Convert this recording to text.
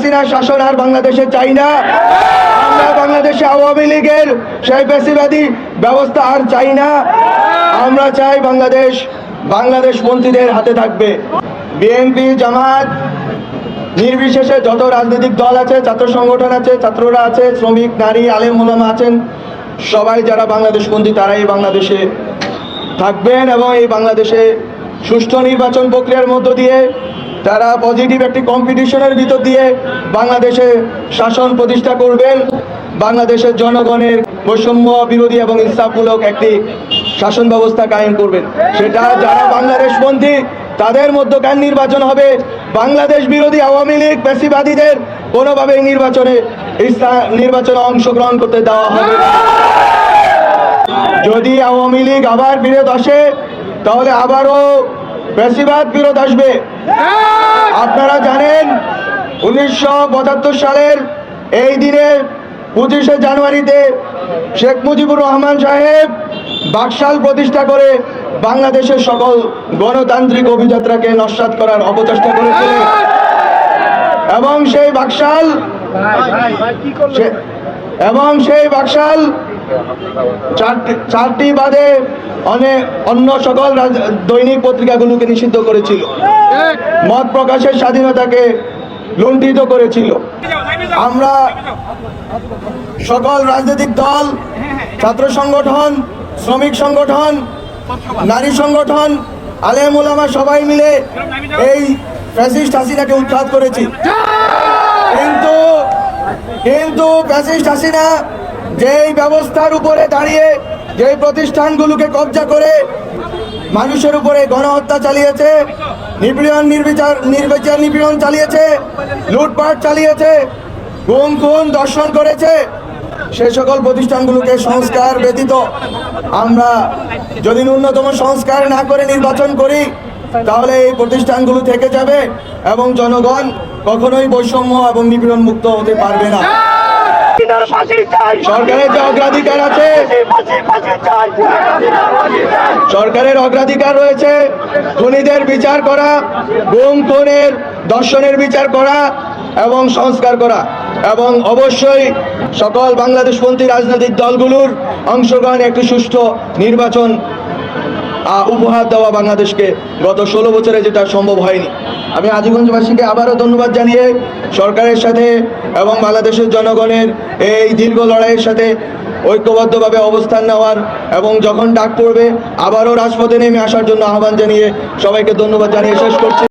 হাসিনার শাসন আর বাংলাদেশে চাই না। আমরা বাংলাদেশে আওয়ামী লীগের সেই ফ্যাসিবাদী ব্যবস্থা আর চাই না। আমরা চাই বাংলাদেশ পন্থীদের হাতে থাকবে। বিএনপি, জামাত নির্বিশেষে যত রাজনৈতিক দল আছে, ছাত্র সংগঠন আছে, ছাত্ররা আছে, শ্রমিক, নারী, আলেম ওলামা আছেন, সবাই যারা বাংলাদেশপন্থী তারাই বাংলাদেশে থাকবেন এবং এই বাংলাদেশে সুষ্ঠু নির্বাচন প্রক্রিয়ার মধ্য দিয়ে তারা পজিটিভ একটি কম্পিটিশনের ভিতর দিয়ে বাংলাদেশে শাসন প্রতিষ্ঠা করবেন। বাংলাদেশের জনগণের বৈষম্য বিরোধী এবং ইনসাফমূলক একটি শাসন ব্যবস্থা কায়েম করবেন। সেটা যারা বাংলাদেশপন্থী তাদের মধ্যকার নির্বাচন হবে। বাংলাদেশ বিরোধী আওয়ামী লীগ ফ্যাসিবাদীদের কোনোভাবেই নির্বাচনে অংশগ্রহণ করতে দেওয়া হবে না। যদি আওয়ামী লীগ আবার ফিরে আসে তাহলে আবারও ফ্যাসিবাদ বিরোধ আসবে। আপনারা জানেন 1975 সালের এই দিনে 25শে জানুয়ারিতে শেখ মুজিবুর রহমান সাহেব বাকশাল প্রতিষ্ঠা করে বাংলাদেশের সকল গণতান্ত্রিক অভিযাত্রাকে নস্যাৎ করার অপচেষ্টা করেছিলেন এবং সেই বাকশাল চারটি বাদে অন্য সকল দৈনিক পত্রিকাগুলোকে নিষিদ্ধ করেছিল, মত প্রকাশের স্বাধীনতাকে লুণ্ঠিত করেছিল। আমরা সকল রাজনৈতিক দল, ছাত্র সংগঠন, শ্রমিক সংগঠন, নারী সংগঠন, আলেম ওলামা সবাই মিলে এই ফ্যাসিস্ট হাসিনাকে উৎখাত করেছি। কিন্তু ফ্যাসিস্ট হাসিনা যেই ব্যবস্থার উপরে দাঁড়িয়ে যেই প্রতিষ্ঠানগুলোকে কবজা করে মানুষের উপরে গণহত্যা চালিয়েছে, নিপীড়ন চালিয়েছে, লুটপাট চালিয়েছে, গুম খুন দর্শন করেছে, সে সকল প্রতিষ্ঠানগুলোকে সংস্কার ব্যতীত আমরা যদি ন্যূনতম সংস্কার না করে নির্বাচন করি তাহলে এই প্রতিষ্ঠানগুলো থেকে যাবে এবং জনগণ কখনোই বৈষম্য এবং নিপীড়ন মুক্ত হতে পারবে না। সরকারের যে অগ্রাধিকার আছে, সরকারের অগ্রাধিকার রয়েছে খুনিদের বিচার করা, গুম খুনের দর্শনের বিচার করা এবং সংস্কার করা, এবং অবশ্যই সকল বাংলাদেশপন্থী রাজনৈতিক দলগুলোর অংশগ্রহণে একটি সুষ্ঠু নির্বাচন উপহার দেওয়া বাংলাদেশকে। গত 16 বছরে যেটা সম্ভব হয়নি। আমি আজিগঞ্জবাসীকে আবারও ধন্যবাদ জানিয়ে সরকারের সাথে এবং বাংলাদেশের জনগণের এই দীর্ঘ লড়াইয়ের সাথে ঐক্যবদ্ধভাবে অবস্থান নেওয়ার এবং যখন ডাক পড়বে আবারও রাজপথে নেমে আসার জন্য আহ্বান জানিয়ে সবাইকে ধন্যবাদ জানিয়ে শেষ করছি।